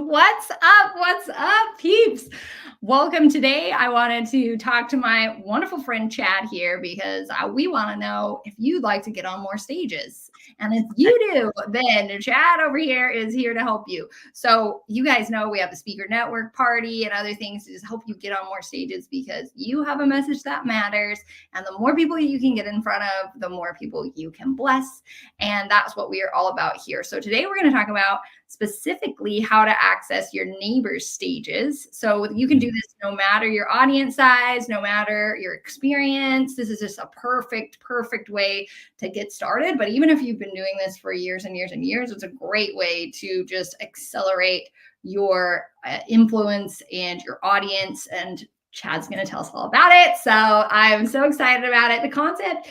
What's up? What's up, peeps? Welcome today. I wanted to talk to my wonderful friend Chad here because we want to know if you'd like to get on more stages. And if you do, then Chad over here is here to help you. So you guys know we have a speaker network party and other things to just help you get on more stages because you have a message that matters. And the more people you can get in front of, the more people you can bless. And that's what we are all about here. So today we're going to talk about specifically how to access your neighbors' stages. So you can do this no matter your audience size, no matter your experience. This is just a perfect way to get started. But even if you've been doing this for years and years and years, it's a great way to just accelerate your influence and your audience. And Chad's going to tell us all about it. So I'm so excited about it. The concept,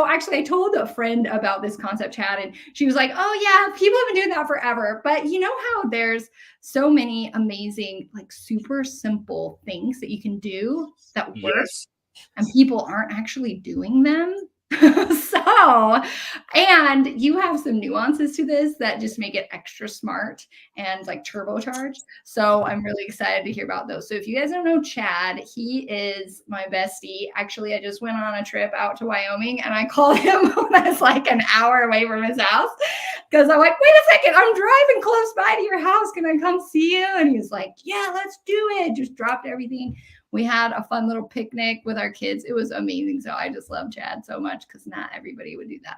actually I told a friend about this concept, Chad, and she was like, oh yeah, people have been doing that forever. But you know how there's so many amazing, like super simple things that you can do that work, yes, and people aren't actually doing them. And you have some nuances to this that just make it extra smart and like turbocharged. So I'm really excited to hear about those. So if you guys don't know Chad, he is my bestie. Actually, I just went on a trip out to Wyoming and I called him when I was like an hour away from his house because I'm like, wait a second, I'm driving close by to your house. Can I come see you? And he was like, yeah, let's do it. Just dropped everything. We had a fun little picnic with our kids. It was amazing. So I just love Chad so much because not everybody would do that.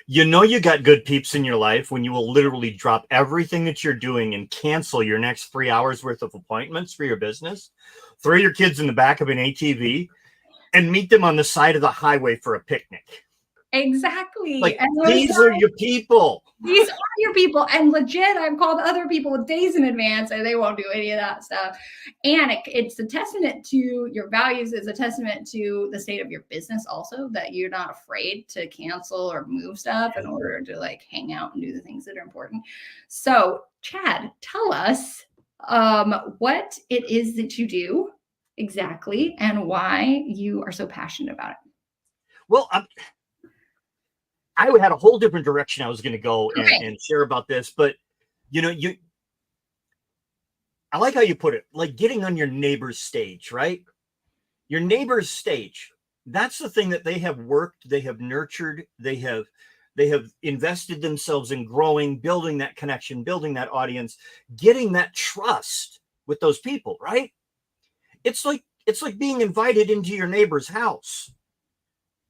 You got good peeps in your life when you will literally drop everything that you're doing and cancel your next 3 hours worth of appointments for your business, throw your kids in the back of an ATV and meet them on the side of the highway for a picnic. Exactly. Like, these are your people. These are your people. And legit, I've called other people days in advance and they won't do any of that stuff. And it's a testament to your values. It's a testament to the state of your business also, that you're not afraid to cancel or move stuff in order to like hang out and do the things that are important. So Chad, tell us what it is that you do exactly and why you are so passionate about it. Well, I had a whole different direction I was going to go and share about this, but I like how you put it, like getting on your neighbor's stage, right? Your neighbor's stage. That's the thing that they have worked, they have nurtured, they have invested themselves in growing, building that connection, building that audience, getting that trust with those people, right? It's like being invited into your neighbor's house.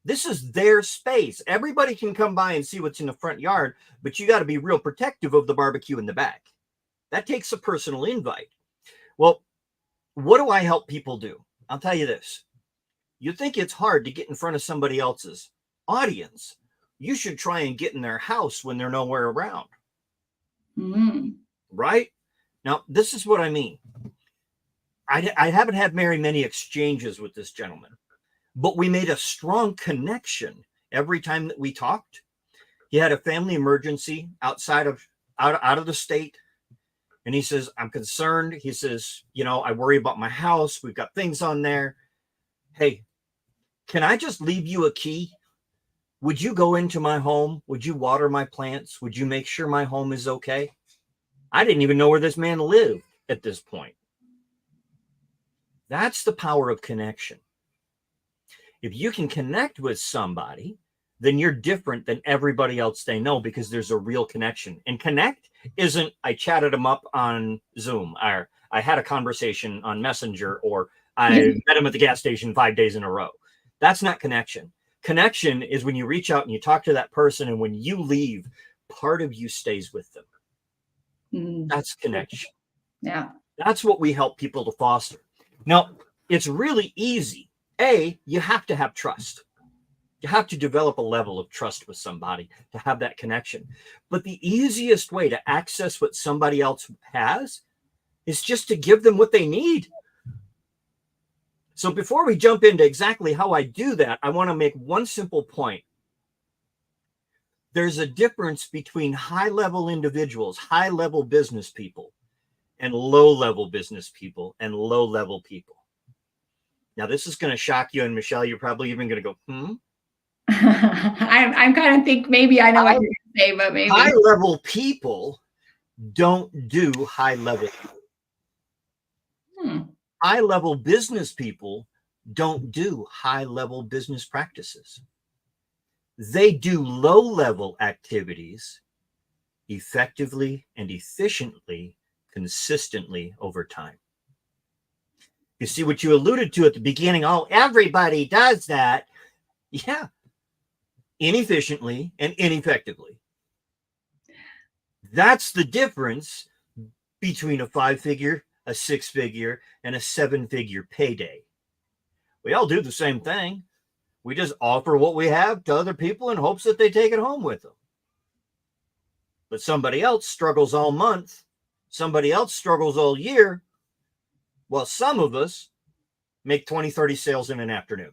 This is their space. Everybody can come by and see what's in the front yard, but you got to be real protective of the barbecue in the back. That takes a personal invite. Well, what do I help people do? I'll tell you this. You think it's hard to get in front of somebody else's audience. You should try and get in their house when they're nowhere around. Right? Now, this is what I mean. I haven't had very many exchanges with this gentleman, but we made a strong connection every time that we talked. He had a family emergency out of the state. And he says, I'm concerned. He says, I worry about my house. We've got things on there. Hey, can I just leave you a key? Would you go into my home? Would you water my plants? Would you make sure my home is okay? I didn't even know where this man lived at this point. That's the power of connection. If you can connect with somebody, then you're different than everybody else they know because there's a real connection. And connect isn't I chatted them up on Zoom, or I had a conversation on Messenger, or I met him at the gas station 5 days in a row. That's not connection. Connection is when you reach out and you talk to that person, and when you leave, part of you stays with them. That's connection. Yeah. That's what we help people to foster. Now, it's really easy. You have to have trust. You have to develop a level of trust with somebody to have that connection. But the easiest way to access what somebody else has is just to give them what they need. So before we jump into exactly how I do that, I want to make one simple point. There's a difference between high-level individuals, high-level business people, and low-level business people and low-level people. Now, this is going to shock you, and Michelle, you're probably even going to go, I'm kind of think maybe I know what you're going to say, but maybe high-level people don't do high level. High level business people don't do high level business practices. They do low level activities effectively and efficiently, consistently over time. You see what you alluded to at the beginning? Oh, everybody does that. Yeah. Inefficiently and ineffectively. That's the difference between a 5-figure, a 6-figure, and a 7-figure payday. We all do the same thing. We just offer what we have to other people in hopes that they take it home with them. But somebody else struggles all month. Somebody else struggles all year. Well, some of us make 20, 30 sales in an afternoon.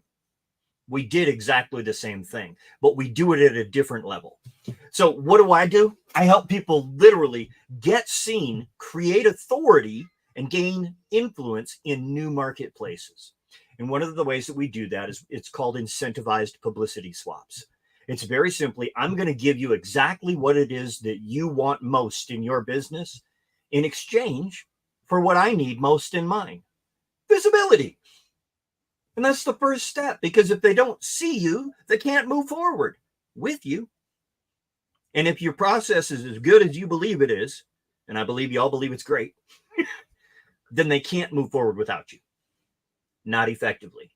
We did exactly the same thing, but we do it at a different level. So what do? I help people literally get seen, create authority, and gain influence in new marketplaces. And one of the ways that we do that is it's called incentivized publicity swaps. It's very simply, I'm going to give you exactly what it is that you want most in your business in exchange for what I need most in mine. Visibility. And that's the first step, because if they don't see you, they can't move forward with you. And if your process is as good as you believe it is, and I believe you all believe it's great, then they can't move forward without you. Not effectively,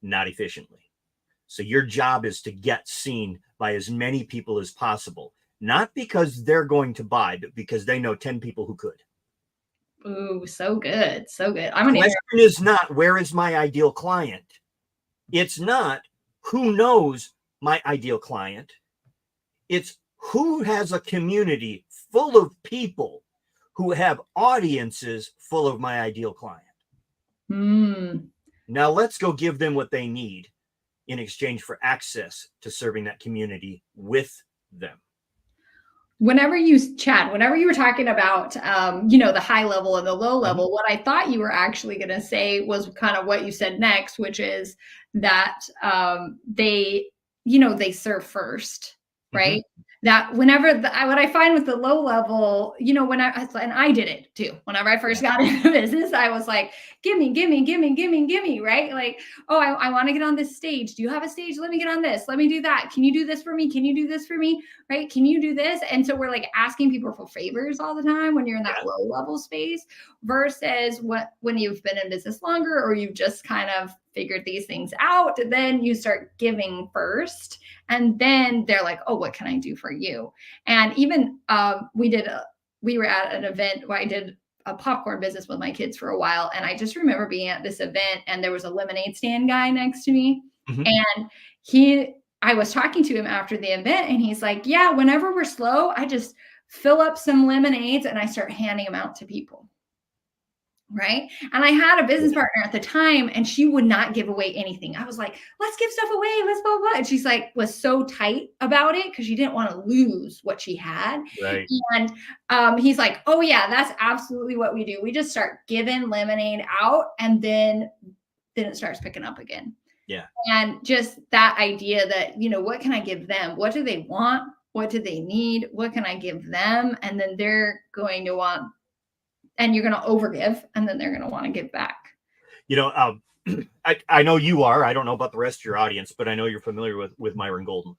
not efficiently. So your job is to get seen by as many people as possible, not because they're going to buy, but because they know 10 people who could. Ooh, so good. So good. The question is not, where is my ideal client? It's not who knows my ideal client. It's who has a community full of people who have audiences full of my ideal client. Now let's go give them what they need in exchange for access to serving that community with them. Whenever you were talking about, the high level and the low level, what I thought you were actually going to say was kind of what you said next, which is that they serve first, right? That whenever what I find with the low level, and I did it too. Whenever I first got into business, I was like, gimme, right? Like, oh, I want to get on this stage. Do you have a stage? Let me get on this. Let me do that. Can you do this for me? Can you do this for me? Right? Can you do this? And so we're like asking people for favors all the time when you're in that low level space, versus when you've been in business longer, or you've just kind of figured these things out, then you start giving first. And then they're like, oh, what can I do for you? And even we were at an event where I did a popcorn business with my kids for a while. And I just remember being at this event and there was a lemonade stand guy next to me. And I was talking to him after the event and he's like, yeah, whenever we're slow, I just fill up some lemonades and I start handing them out to people. Right. And I had a business partner at the time and she would not give away anything. I was like, let's give stuff away. Let's blah, blah. And she's like, was so tight about it because she didn't want to lose what she had. Right. And he's like, oh yeah, that's absolutely what we do. We just start giving lemonade out and then it starts picking up again. Yeah. And just that idea that, what can I give them? What do they want? What do they need? What can I give them? And then they're going to want, and you're going to overgive, and then they're going to want to give back. I know you are. I don't know about the rest of your audience, but I know you're familiar with Myron Golden.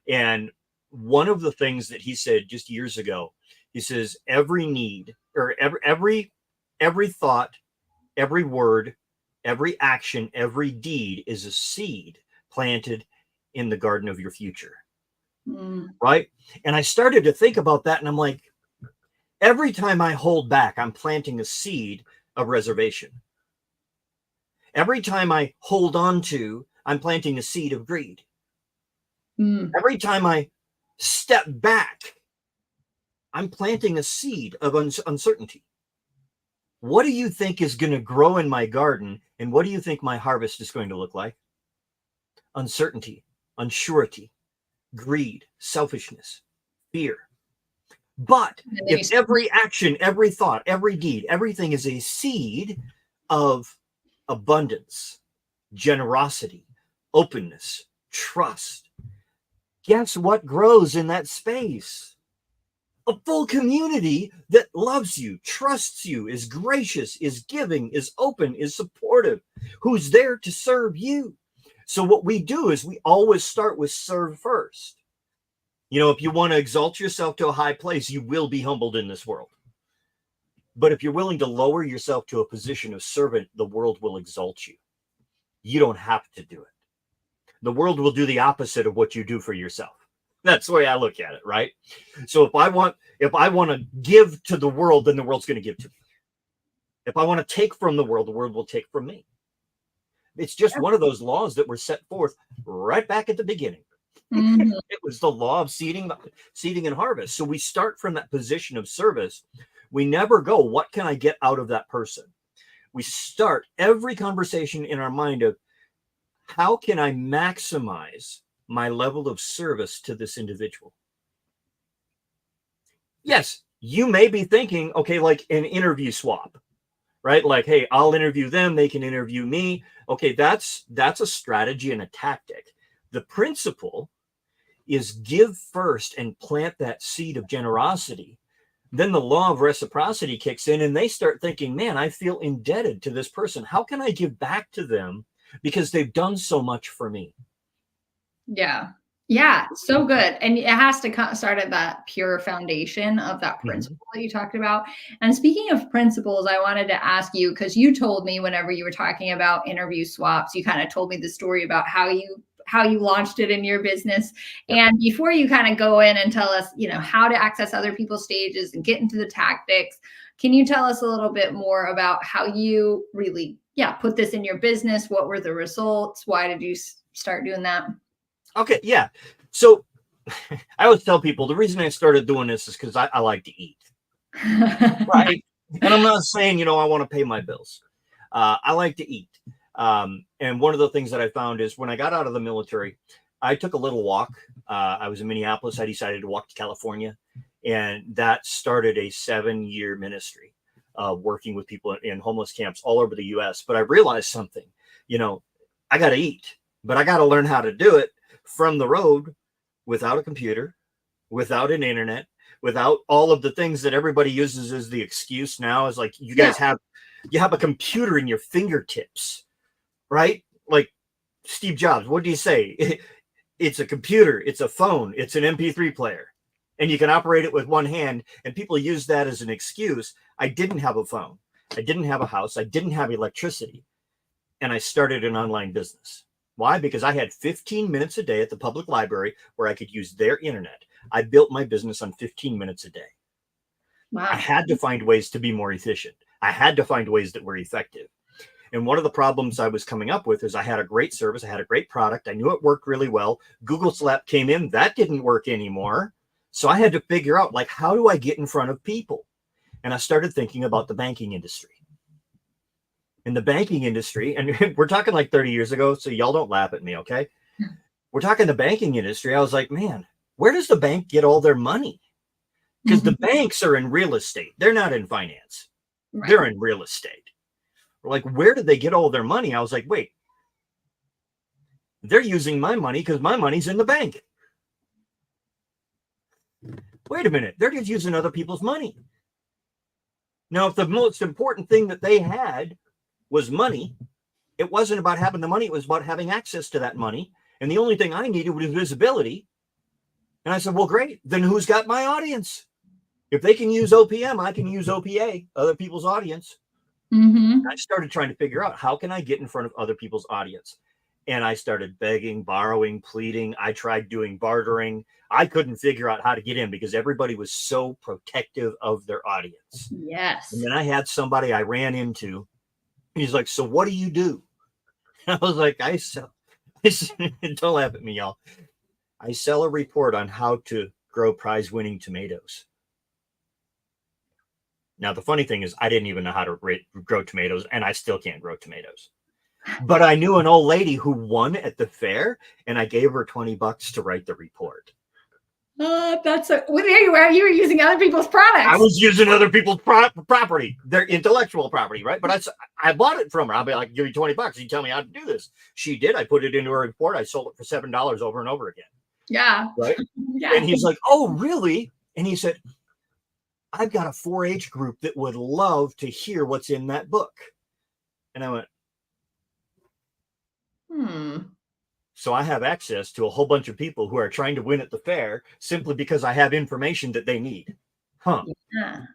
And one of the things that he said just years ago, he says, every need or every thought, every word, every action, every deed is a seed planted in the garden of your future. Right. And I started to think about that and I'm like, every time I hold back, I'm planting a seed of reservation. Every time I hold on to, I'm planting a seed of greed. Every time I step back, I'm planting a seed of uncertainty. What do you think is going to grow in my garden? And what do you think my harvest is going to look like? Uncertainty, unsurety, greed, selfishness, fear. But if every action, every thought, every deed, everything is a seed of abundance, generosity, openness, trust, guess what grows in that space? A full community that loves you, trusts you, is gracious, is giving, is open, is supportive, who's there to serve you. So what we do is we always start with serve first. If you want to exalt yourself to a high place, you will be humbled in this world. But if you're willing to lower yourself to a position of servant, the world will exalt you. You don't have to do it. The world will do the opposite of what you do for yourself. That's the way I look at it, right? So if I want to give to the world, then the world's going to give to me. If I want to take from the world will take from me. It's just one of those laws that were set forth right back at the beginning. Mhm. It was the law of seeding and harvest. So we start from that position of service. We never go, what can I get out of that person? We start every conversation in our mind of, how can I maximize my level of service to this individual? Yes, you may be thinking, okay, like an interview swap, right? Like, hey, I'll interview them, they can interview me. Okay, that's a strategy and a tactic. The principle is give first and plant that seed of generosity. Then the law of reciprocity kicks in and they start thinking, man, I feel indebted to this person. How can I give back to them because they've done so much for me? Yeah. Yeah. So good. And it has to start at that pure foundation of that principle that you talked about. And speaking of principles, I wanted to ask you, because you told me whenever you were talking about interview swaps, you kind of told me the story about how you launched it in your business. And before you kind of go in and tell us, how to access other people's stages and get into the tactics, can you tell us a little bit more about how you really, put this in your business? What were the results? Why did you start doing that? Okay, yeah. So I always tell people the reason I started doing this is because I like to eat, right? And I'm not saying, I want to pay my bills. I like to eat. And one of the things that I found is when I got out of the military, I took a little walk. I was in Minneapolis. I decided to walk to California, and that started a 7-year ministry working with people in homeless camps all over the US. But I realized something, I got to eat, but I got to learn how to do it from the road without a computer, without an internet, without all of the things that everybody uses as the excuse now. Is like, you guys have a computer in your fingertips, right? Like Steve Jobs, what do you say? It's a computer, it's a phone, it's an MP3 player, and you can operate it with one hand. And people use that as an excuse. I didn't have a phone. I didn't have a house. I didn't have electricity. And I started an online business. Why? Because I had 15 minutes a day at the public library where I could use their internet. I built my business on 15 minutes a day. Wow. I had to find ways to be more efficient. I had to find ways that were effective. And one of the problems I was coming up with is I had a great service. I had a great product. I knew it worked really well. Google Slap came in. That didn't work anymore. So I had to figure out, like, how do I get in front of people? And I started thinking about the banking industry. In the banking industry, and we're talking like 30 years ago, so y'all don't laugh at me, okay? We're talking the banking industry. I was like, man, where does the bank get all their money? Because the banks are in real estate. They're not in finance. Right. They're in real estate. We're like, where did they get all their money? I was like, wait, they're using my money because my money's in the bank. Wait a minute, they're just using other people's money. Now, if the most important thing that they had was money, it wasn't about having the money, it was about having access to that money. And the only thing I needed was visibility. And I said, well, great, then who's got my audience? If they can use OPM, I can use OPA, other people's audience. I started trying to figure out, how can I get in front of other people's audience? And I started begging, borrowing, pleading. I tried doing bartering. I couldn't figure out how to get in because everybody was so protective of their audience. Yes. And then I had somebody I ran into. He's like, so what do you do? I was like, I sell. Don't laugh at me, y'all. I sell a report on how to grow prize-winning tomatoes. Now, the funny thing is, I didn't even know how to grow tomatoes, and I still can't grow tomatoes. But I knew an old lady who won at the fair, and I gave her $20 to write the report. You were using other people's products. I was using other people's property, their intellectual property, right? But I bought it from her. I'll be like, give me $20. You tell me how to do this. She did. I put it into her report. I sold it for $7 over and over again. Yeah. Right. Yeah. And he's like, oh, really? And he said, I've got a 4-H group that would love to hear what's in that book. And I went, so I have access to a whole bunch of people who are trying to win at the fair simply because I have information that they need. Yeah.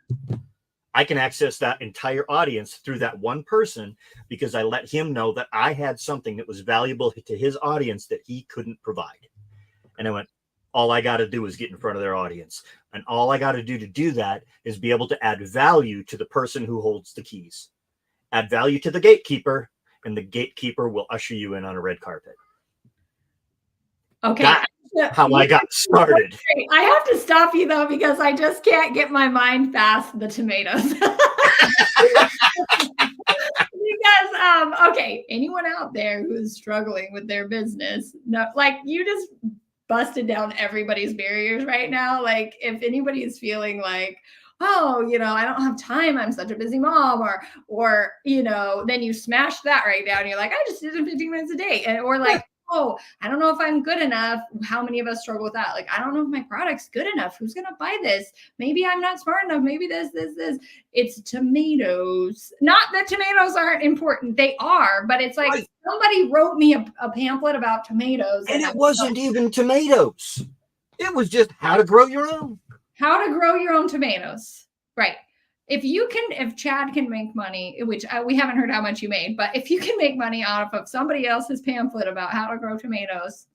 I can access that entire audience through that one person because I let him know that I had something that was valuable to his audience that he couldn't provide. And I went, all I got to do is get in front of their audience. And all I got to do that is be able to add value to the person who holds the keys. Add value to the gatekeeper, and the gatekeeper will usher you in on a red carpet. Okay. That's how I got started. I have to stop you though, because I just can't get my mind past the tomatoes. Because okay, anyone out there who's struggling with their business, no, like you just busted down everybody's barriers right now. Like if anybody is feeling like, oh, I don't have time, I'm such a busy mom, or then you smash that right down. You're like, I just did it in 15 minutes a day. Or like, oh, I don't know if I'm good enough. How many of us struggle with that? Like, I don't know if my product's good enough. Who's going to buy this? Maybe I'm not smart enough. Maybe this. It's tomatoes. Not that tomatoes aren't important. They are, but it's like somebody wrote me a pamphlet about tomatoes. And it wasn't even tomatoes. It was just how to grow your own. How to grow your own tomatoes. Right. If Chad can make money, which we haven't heard how much you made, but if you can make money off of somebody else's pamphlet about how to grow tomatoes.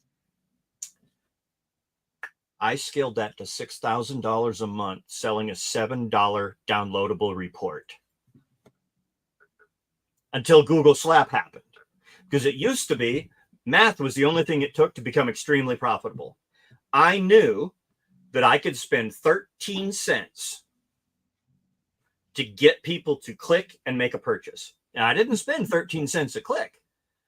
I scaled that to $6,000 a month, selling a $7 downloadable report. Until Google Slap happened. Because it used to be, math was the only thing it took to become extremely profitable. I knew that I could spend 13 cents to get people to click and make a purchase. Now, I didn't spend 13 cents a click.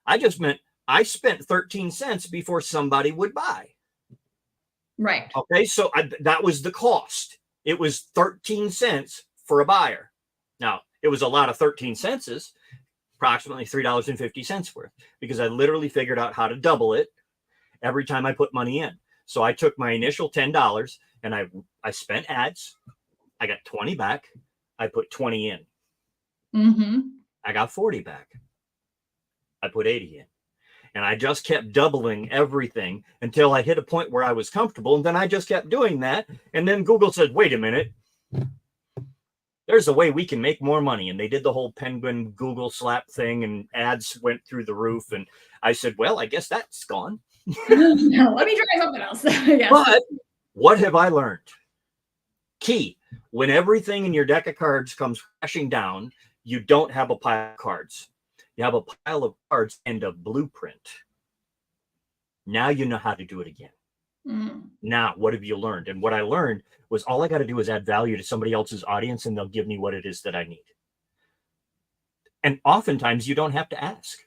I just meant I spent 13 cents before somebody would buy. Right. Okay, so that was the cost. It was 13 cents for a buyer. Now, it was a lot of 13 cents, approximately $3.50 worth, because I literally figured out how to double it every time I put money in. So I took my initial $10 and I spent ads. I got 20 back. I put 20 in. Mm-hmm. I got 40 back. I put 80 in. And I just kept doubling everything until I hit a point where I was comfortable. And then I just kept doing that. And then Google said, wait a minute. There's a way we can make more money. And they did the whole Penguin Google Slap thing and ads went through the roof. And I said, well, I guess that's gone. No, let me try something else. Yes. But what have I learned? Key, when everything in your deck of cards comes crashing down, you don't have a pile of cards. You have a pile of cards and a blueprint. Now you know how to do it again. Now, what have you learned? And what I learned was all I got to do is add value to somebody else's audience and they'll give me what it is that I need. And oftentimes you don't have to ask.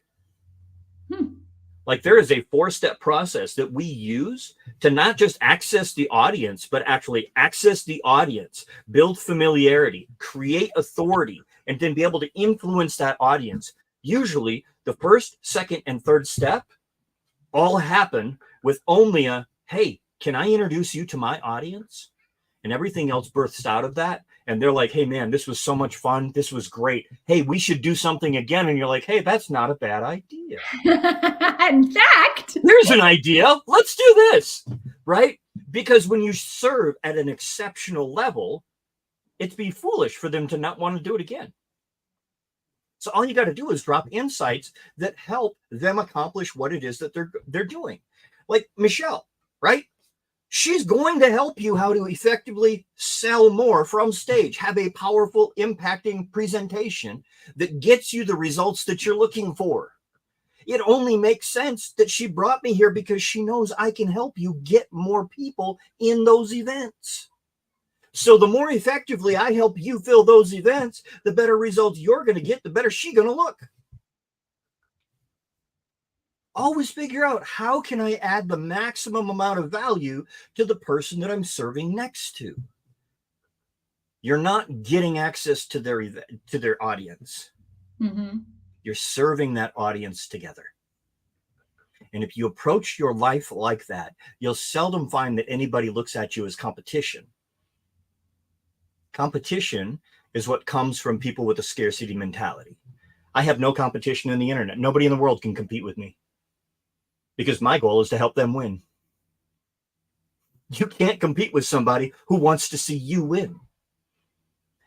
Like there is a 4-step process that we use to not just access the audience, but actually access the audience, build familiarity, create authority, and then be able to influence that audience. Usually the first, second, and third step all happen with only a, hey, can I introduce you to my audience? And everything else births out of that. And they're like, hey, man, this was so much fun. This was great. Hey, we should do something again. And you're like, hey, that's not a bad idea. In fact, there's an idea. Let's do this. Right? Because when you serve at an exceptional level, it'd be foolish for them to not want to do it again. So all you got to do is drop insights that help them accomplish what it is that they're doing. Like Michelle, right? She's going to help you how to effectively sell more from stage, have a powerful, impacting presentation that gets you the results that you're looking for. It only makes sense that she brought me here because she knows I can help you get more people in those events. So the more effectively I help you fill those events, the better results you're going to get, the better she's going to look. Always figure out how can I add the maximum amount of value to the person that I'm serving next to. You're not getting access to their audience. Mm-hmm. You're serving that audience together. And if you approach your life like that, you'll seldom find that anybody looks at you as competition. Competition is what comes from people with a scarcity mentality. I have no competition in the internet. Nobody in the world can compete with me because my goal is to help them win. You can't compete with somebody who wants to see you win.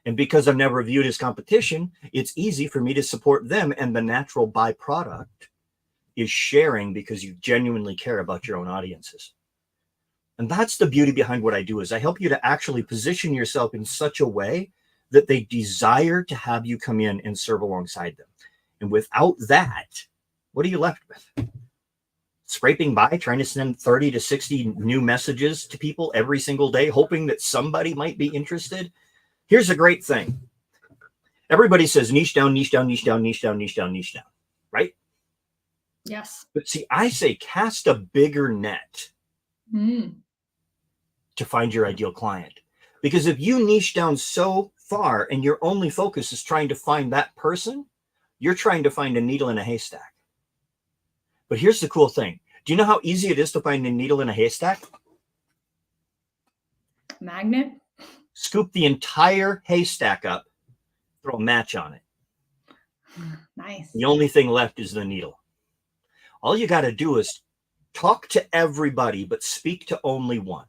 And because I've never viewed as competition, it's easy for me to support them. And the natural byproduct is sharing because you genuinely care about your own audiences. And that's the beauty behind what I do, is I help you to actually position yourself in such a way that they desire to have you come in and serve alongside them. And without that, what are you left with? Scraping by, trying to send 30 to 60 new messages to people every single day, hoping that somebody might be interested. Here's a great thing. Everybody says niche down, niche down, niche down, niche down, niche down, niche down, right? Yes. But see, I say cast a bigger net to find your ideal client. Because if you niche down so far and your only focus is trying to find that person, you're trying to find a needle in a haystack. But here's the cool thing. Do you know how easy it is to find a needle in a haystack? Magnet. Scoop the entire haystack up, throw a match on it. Nice. The only thing left is the needle. All you got to do is talk to everybody, but speak to only one.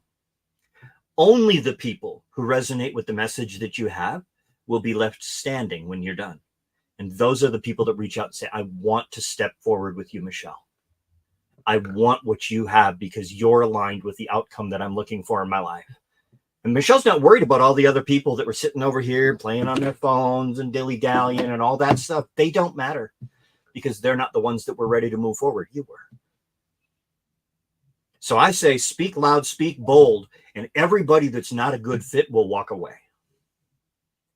Only the people who resonate with the message that you have will be left standing when you're done. And those are the people that reach out and say, I want to step forward with you, Michelle. I want what you have because you're aligned with the outcome that I'm looking for in my life. And Michelle's not worried about all the other people that were sitting over here playing on their phones and dilly-dallying and all that stuff. They don't matter because they're not the ones that were ready to move forward. You were. So I say, speak loud, speak bold, and everybody that's not a good fit will walk away.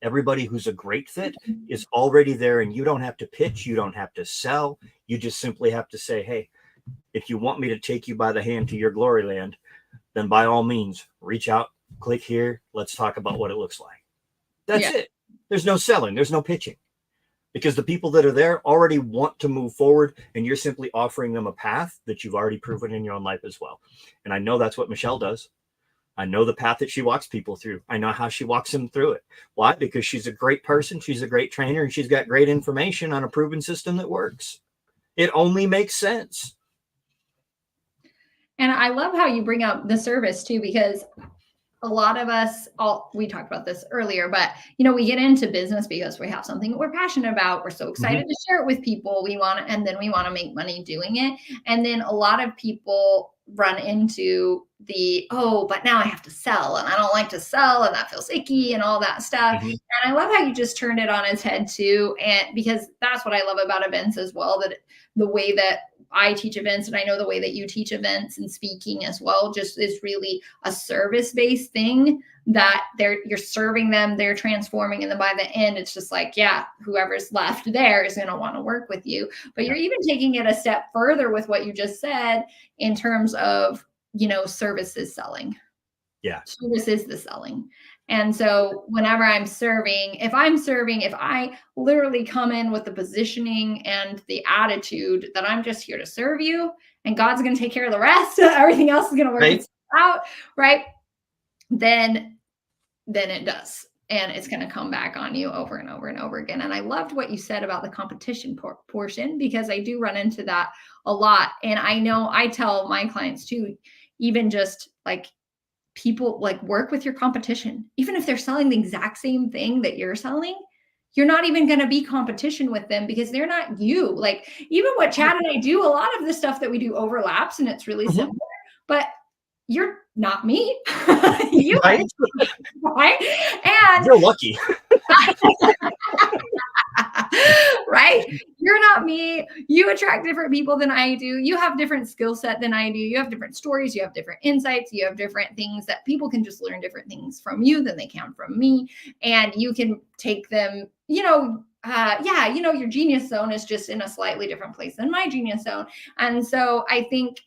Everybody who's a great fit is already there, and you don't have to pitch. You don't have to sell. You just simply have to say, hey, if you want me to take you by the hand to your glory land, then by all means, reach out, click here. Let's talk about what it looks like. That's it. There's no selling. There's no pitching. Because the people that are there already want to move forward, and you're simply offering them a path that you've already proven in your own life as well. And I know that's what Michelle does. I know the path that she walks people through. I know how she walks them through it. Why? Because she's a great person. She's a great trainer, and she's got great information on a proven system that works. It only makes sense. And I love how you bring up the service too, because a lot of us, we talked about this earlier, but we get into business because we have something that we're passionate about. We're so excited to share it with people. And then we want to make money doing it. And then a lot of people run into but now I have to sell, and I don't like to sell, and that feels icky and all that stuff. And I love how you just turned it on its head too. And because that's what I love about events as well, that the way that I teach events, and I know the way that you teach events and speaking as well, just is really a service-based thing that you're serving them, they're transforming. And then by the end, it's just like, yeah, whoever's left there is going to want to work with you. But you're even taking it a step further with what you just said in terms of, service is selling. Yeah. Service is the selling. And so whenever I'm serving, if I literally come in with the positioning and the attitude that I'm just here to serve you and God's going to take care of the rest, everything else is going to work itself out, right? Then it does. And it's going to come back on you over and over and over again. And I loved what you said about the competition portion, because I do run into that a lot. And I know I tell my clients too, even just like, people like work with your competition. Even if they're selling the exact same thing that you're selling, you're not even going to be competition with them because they're not you. Like even what Chad and I do, a lot of the stuff that we do overlaps and it's really similar, but you're not me. You are, right? And you're lucky. Right? You're not me. You attract different people than I do. You have different skill set than I do. You have different stories. You have different insights. You have different things that people can just learn different things from you than they can from me. And you can take them, your genius zone is just in a slightly different place than my genius zone. And so I think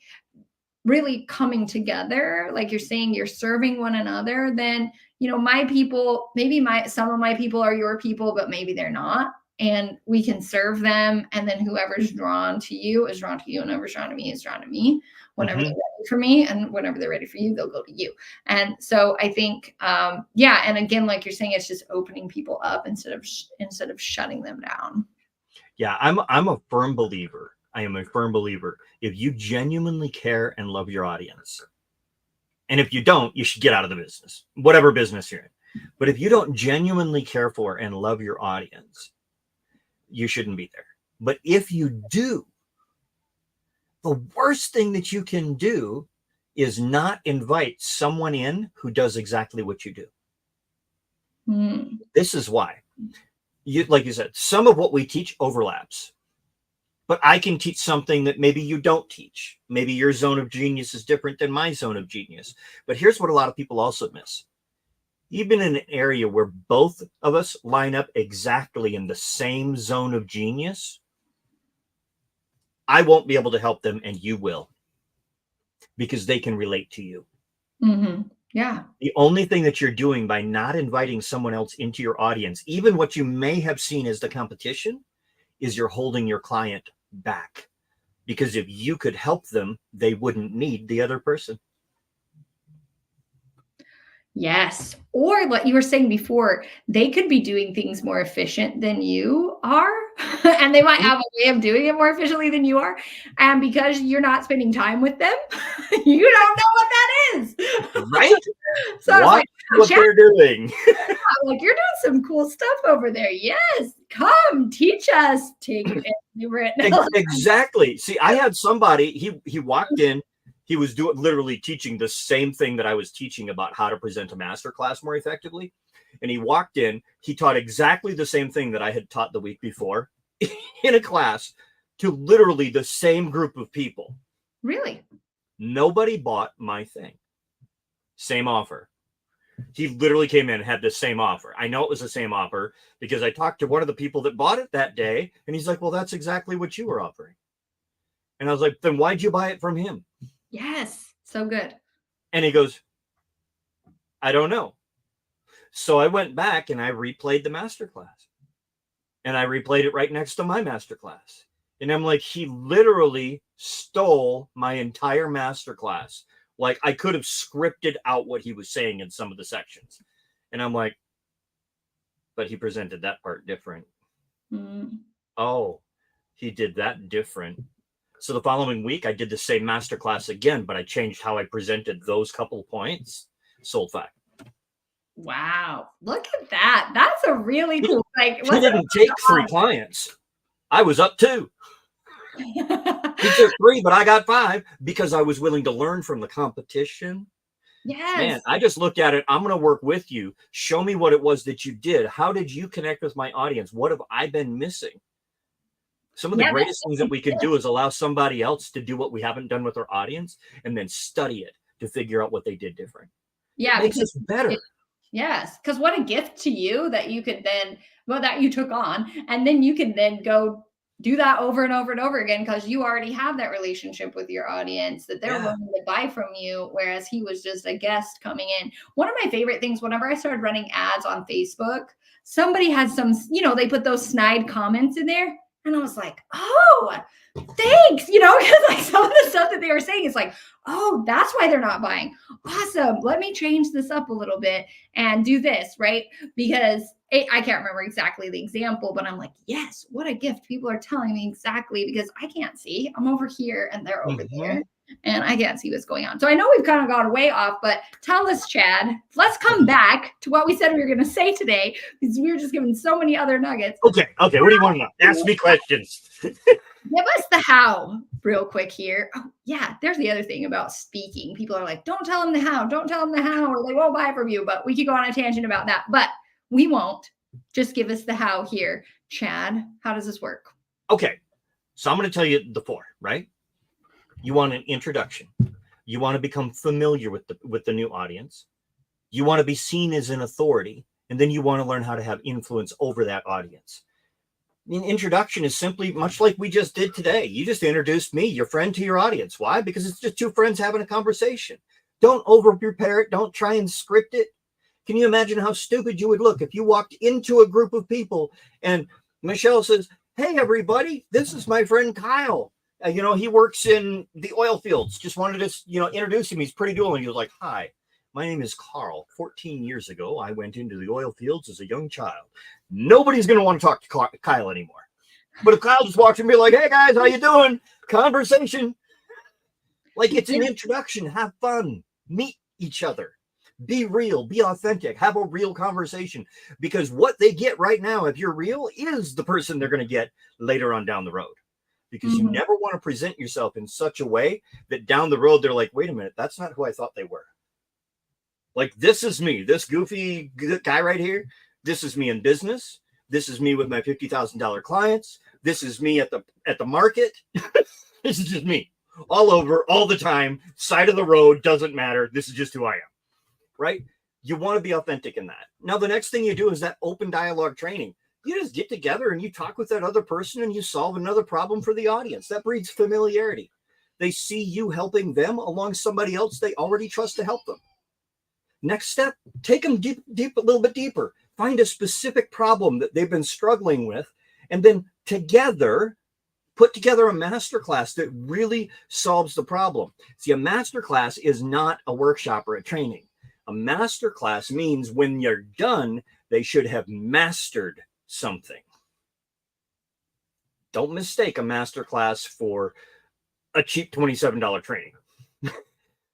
really coming together, like you're saying, you're serving one another, then, my people, maybe some of my people are your people, but maybe they're not. And we can serve them. And then whoever's drawn to you is drawn to you. And whoever's drawn to me is drawn to me whenever they're ready ready for me, and whenever they're ready for you, they'll go to you. And so I think, yeah. And again, like you're saying, it's just opening people up instead of shutting them down. Yeah, I'm a firm believer. I am a firm believer. If you genuinely care and love your audience, and if you don't, you should get out of the business, whatever business you're in. But if you don't genuinely care for and love your audience, you shouldn't be there. But if you do, the worst thing that you can do is not invite someone in who does exactly what you do. This is why. Like you said, some of what we teach overlaps, but I can teach something that maybe you don't teach. Maybe your zone of genius is different than my zone of genius. But here's what a lot of people also miss. Even in an area where both of us line up exactly in the same zone of genius, I won't be able to help them, and you will, because they can relate to you. Yeah. The only thing that you're doing by not inviting someone else into your audience, even what you may have seen as the competition, is you're holding your client back. Because if you could help them, they wouldn't need the other person. Yes. Or what you were saying before, they could be doing things more efficient than you are. And they might have a way of doing it more efficiently than you are. And because you're not spending time with them, you don't know what that is. Right? So I was like, oh, what they're doing. Like, you're doing some cool stuff over there. Yes. Come teach us. Take it. Exactly. See, I had somebody, he walked in. He was literally teaching the same thing that I was teaching about how to present a masterclass more effectively. And he walked in, he taught exactly the same thing that I had taught the week before in a class to literally the same group of people. Really? Nobody bought my thing. Same offer. He literally came in and had the same offer. I know it was the same offer because I talked to one of the people that bought it that day. And he's like, well, that's exactly what you were offering. And I was like, then why'd you buy it from him? Yes. So good. And he goes, I don't know. So I went back and I replayed the masterclass. And I replayed it right next to my masterclass. And I'm like, he literally stole my entire masterclass. Like, I could have scripted out what he was saying in some of the sections. And I'm like, but he presented that part different. Oh, he did that different. So the following week, I did the same masterclass again, but I changed how I presented those couple points. Sold 5. Wow. Look at that. That's a really cool, like, he didn't take 3 clients. I was up 2. He took 3, but I got 5 because I was willing to learn from the competition. Yes. Man, I just looked at it. I'm going to work with you. Show me what it was that you did. How did you connect with my audience? What have I been missing? Some of the greatest things that we can do is allow somebody else to do what we haven't done with our audience and then study it to figure out what they did different. Yeah. It makes us better. Yes. Because what a gift to you that you could then, well, that you took on, and then you can then go do that over and over and over again because you already have that relationship with your audience that they're willing to buy from you, whereas he was just a guest coming in. One of my favorite things, whenever I started running ads on Facebook, somebody had some, they put those snide comments in there. And I was like, oh, thanks, because like some of the stuff that they were saying is like, oh, that's why they're not buying. Awesome. Let me change this up a little bit and do this, right? Because I can't remember exactly the example, but I'm like, yes, what a gift. People are telling me exactly because I can't see. I'm over here and they're over there. And I can't see what's going on. So I know we've kind of gone way off, but tell us, Chad, let's come back to what we said we were going to say today because we were just giving so many other nuggets. Okay. What do you want to know? Ask me questions. Give us the how real quick here. Oh, yeah. There's the other thing about speaking. People are like, don't tell them the how, or they won't buy from you. But we could go on a tangent about that, but we won't. Just give us the how here. Chad, how does this work? Okay. So I'm going to tell you the 4, right? You want an introduction. You want to become familiar with the new audience. You want to be seen as an authority. And then you want to learn how to have influence over that audience. An introduction is simply much like we just did today. You just introduced me, your friend, to your audience. Why? Because it's just 2 friends having a conversation. Don't over-prepare it. Don't try and script it. Can you imagine how stupid you would look if you walked into a group of people and Michelle says, hey, everybody, this is my friend Kyle. You know, he works in the oil fields. Just wanted to, you know, introduce him. He's pretty cool. And he was like, hi, my name is Carl. 14 years ago, I went into the oil fields as a young child. Nobody's going to want to talk to Kyle anymore. But if Kyle just walks in and be like, hey, guys, how you doing? Conversation. Like, it's an introduction. Have fun. Meet each other. Be real. Be authentic. Have a real conversation. Because what they get right now, if you're real, is the person they're going to get later on down the road. Because you never want to present yourself in such a way that down the road, they're like, wait a minute, that's not who I thought they were. Like, this is me, this goofy guy right here. This is me in business. This is me with my $50,000 clients. This is me at the market. This is just me all over, all the time. Side of the road, doesn't matter. This is just who I am, right? You want to be authentic in that. Now, the next thing you do is that open dialogue training. You just get together and you talk with that other person and you solve another problem for the audience. That breeds familiarity. They see you helping them along somebody else they already trust to help them. Next step, take them deep, a little bit deeper. Find a specific problem that they've been struggling with, and then together, put together a masterclass that really solves the problem. See, a masterclass is not a workshop or a training. A masterclass means when you're done, they should have mastered something. Don't mistake a masterclass for a cheap $27 training.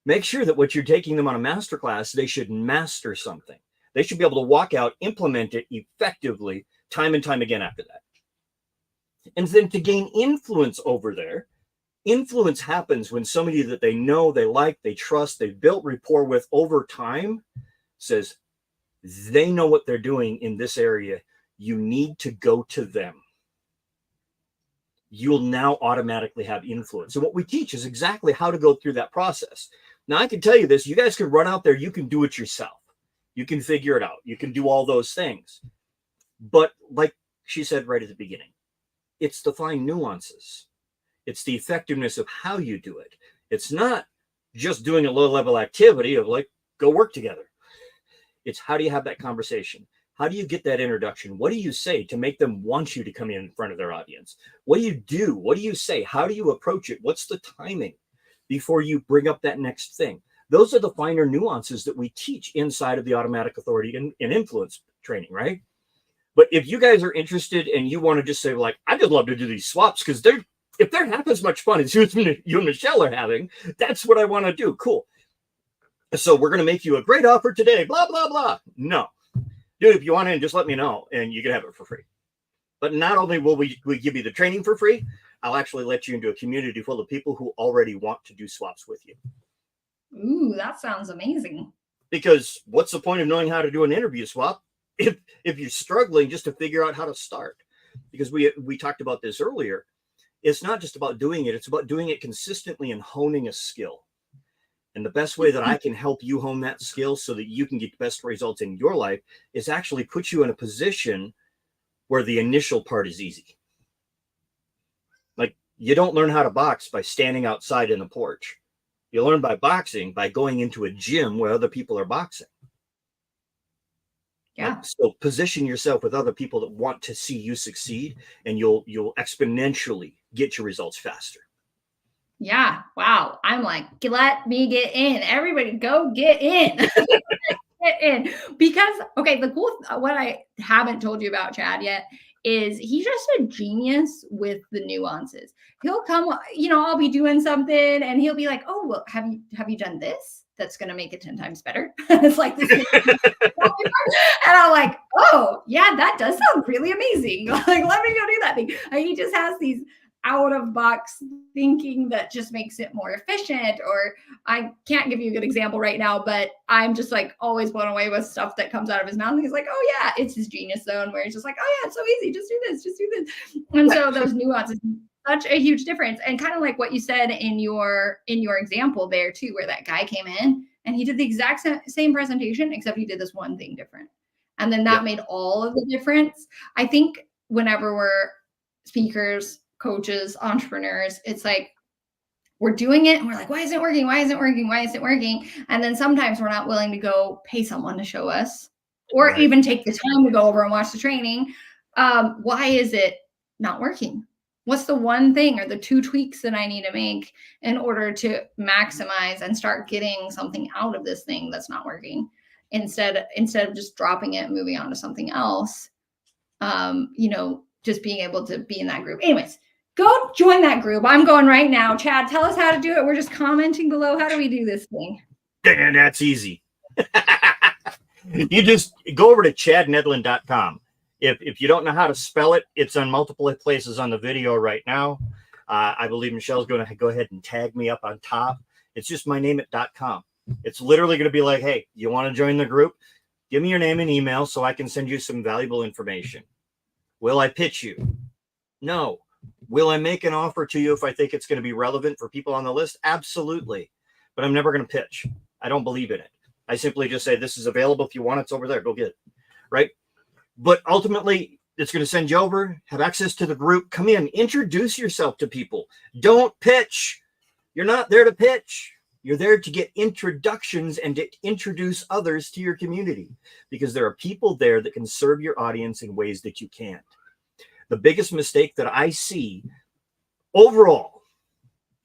Make sure that what you're taking them on a masterclass, they should master something. They should be able to walk out, implement it effectively time and time again after that. And then to gain influence over there, influence happens when somebody that they know, they like, they trust, they've built rapport with over time says they know what they're doing in this area. You need to go to them. You'll now automatically have influence. And what we teach is exactly how to go through that process. Now, I can tell you this, you guys can run out there, you can do it yourself. You can figure it out. You can do all those things. But like she said right at the beginning, it's the fine nuances. It's the effectiveness of how you do it. It's not just doing a low-level activity of like, go work together. It's how do you have that conversation? How do you get that introduction? What do you say to make them want you to come in front of their audience? What do you do? What do you say? How do you approach it? What's the timing before you bring up that next thing? Those are the finer nuances that we teach inside of the automatic authority and influence training, right? But if you guys are interested and you want to just say like, I just love to do these swaps because if they're half as much fun as you and Michelle are having, that's what I want to do. Cool. So we're going to make you a great offer today, blah, blah, blah. No. Dude, if you want in, just let me know and you can have it for free. But not only will we give you the training for free, I'll actually let you into a community full of people who already want to do swaps with you. Ooh, that sounds amazing. Because what's the point of knowing how to do an interview swap if you're struggling just to figure out how to start? Because we talked about this earlier. It's not just about doing it. It's about doing it consistently and honing a skill. And the best way that I can help you hone that skill so that you can get the best results in your life is actually put you in a position where the initial part is easy. Like, you don't learn how to box by standing outside in the porch. You learn by boxing by going into a gym where other people are boxing. Yeah. So position yourself with other people that want to see you succeed, and you'll exponentially get your results faster. Yeah. Wow. I'm like, let me get in. Everybody go get in. Get in. Because, okay, what I haven't told you about Chad yet is he's just a genius with the nuances. He'll come, I'll be doing something and he'll be like, oh, well, have you done this? That's going to make it 10 times better. It's like this. And I'm like, oh yeah, that does sound really amazing. Like, let me go do that thing. And he just has these out of box thinking that just makes it more efficient. Or I can't give you a good example right now, but I'm just like always blown away with stuff that comes out of his mouth. And he's like, oh yeah, it's his genius zone where he's just like, oh yeah, it's so easy. Just do this, just do this. And so those nuances, such a huge difference. And kind of like what you said in your example there too, where that guy came in and he did the exact same presentation, except he did this one thing different. And then that made all of the difference. I think whenever we're speakers, coaches, entrepreneurs, it's like we're doing it and we're like, why isn't it working? Why isn't it working? Why isn't it working? And then sometimes we're not willing to go pay someone to show us or even take the time to go over and watch the training. Why is it not working? What's the one thing or the two tweaks that I need to make in order to maximize and start getting something out of this thing that's not working, instead of just dropping it and moving on to something else. Just being able to be in that group. Anyways, go join that group. I'm going right now. Chad, tell us how to do it. We're just commenting below. How do we do this thing? And that's easy. You just go over to chadnedlin.com. If you don't know how to spell it, it's on multiple places on the video right now. I believe Michelle's going to go ahead and tag me up on top. It's just my name at .com. It's literally going to be like, hey, you want to join the group? Give me your name and email so I can send you some valuable information. Will I pitch you? No. Will I make an offer to you if I think it's going to be relevant for people on the list? Absolutely. But I'm never going to pitch. I don't believe in it. I simply just say, this is available. If you want it, it's over there. Go get it. Right? But ultimately, it's going to send you over, have access to the group. Come in, introduce yourself to people. Don't pitch. You're not there to pitch. You're there to get introductions and to introduce others to your community, because there are people there that can serve your audience in ways that you can't. The biggest mistake that I see overall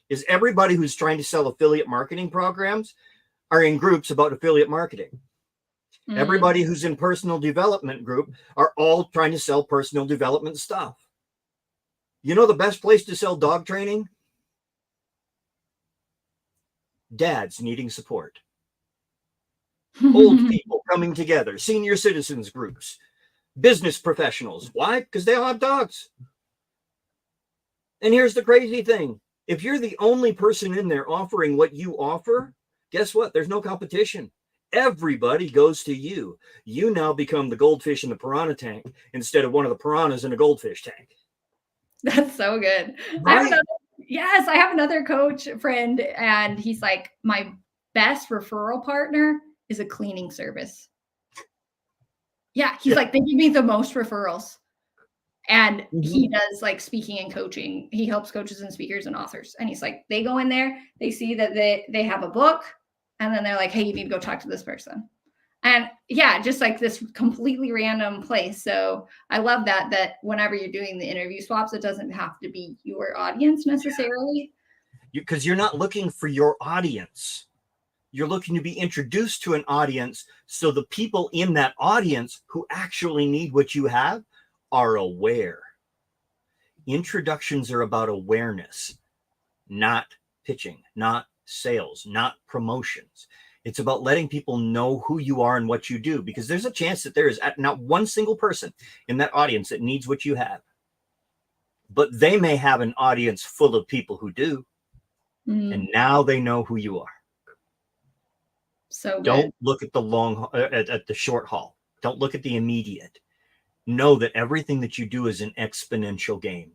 is everybody who's trying to sell affiliate marketing programs are in groups about affiliate marketing. Mm-hmm. Everybody who's in personal development group are all trying to sell personal development stuff. You know the best place to sell dog training? Dads needing support. Old people coming together, senior citizens groups, business professionals. Why? Because they all have dogs. And here's the crazy thing. If you're the only person in there offering what you offer, guess what? There's no competition. Everybody goes to you. You now become the goldfish in the piranha tank instead of one of the piranhas in a goldfish tank. That's so good. Right? I have another coach friend, and he's like, my best referral partner is a cleaning service. Yeah, he's like, they give me the most referrals. And he does like speaking and coaching. He helps coaches and speakers and authors. And he's like, they go in there, they see that they have a book, and then they're like, hey, you need to go talk to this person. And yeah, just like this completely random place. So I love that whenever you're doing the interview swaps, it doesn't have to be your audience necessarily. Because you're not looking for your audience. You're looking to be introduced to an audience, so the people in that audience who actually need what you have are aware. Introductions are about awareness, not pitching, not sales, not promotions. It's about letting people know who you are and what you do, because there's a chance that there is not one single person in that audience that needs what you have. But they may have an audience full of people who do. And now they know who you are. So good. Don't look at the at the short haul. Don't look at the immediate. Know that everything that you do is an exponential game.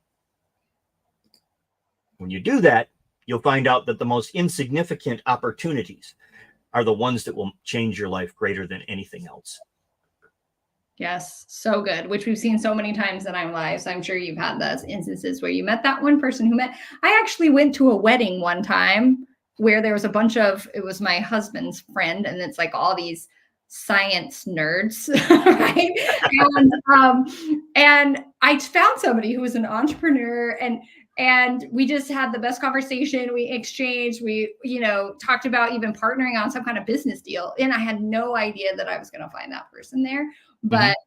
When you do that, you'll find out that the most insignificant opportunities are the ones that will change your life greater than anything else. Yes, so good, which we've seen so many times in our lives. I'm sure you've had those instances where you met that one person who met. I actually went to a wedding one time where there was it was my husband's friend, and it's like all these science nerds, right? And I found somebody who was an entrepreneur, and we just had the best conversation. We exchanged, we, talked about even partnering on some kind of business deal. And I had no idea that I was going to find that person there, but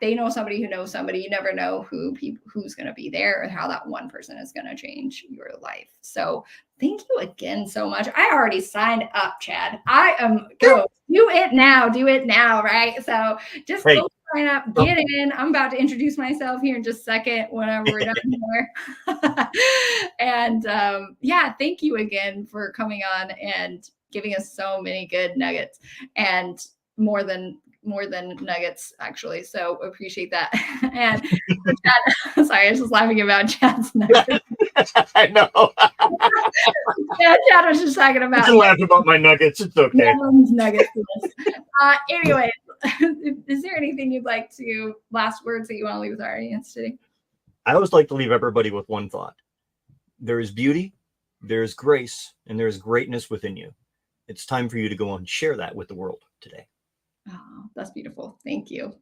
they know somebody who knows somebody. You never know who's going to be there or how that one person is going to change your life. So thank you again so much. I already signed up, Chad. Go do it now, right? So just go sign up, get in. I'm about to introduce myself here in just a second whenever we're done here. And thank you again for coming on and giving us so many good nuggets, and more than nuggets, actually. So appreciate that. And Chad, sorry, I was just laughing about Chad's nuggets. I know. Yeah, Chad was just talking about. You can laugh about my nuggets. It's okay. Nuggets. Anyway, is there anything you'd like to, last words that you want to leave with our audience today? I always like to leave everybody with one thought. There is beauty, there is grace, and there is greatness within you. It's time for you to go and share that with the world today. Oh, that's beautiful. Thank you.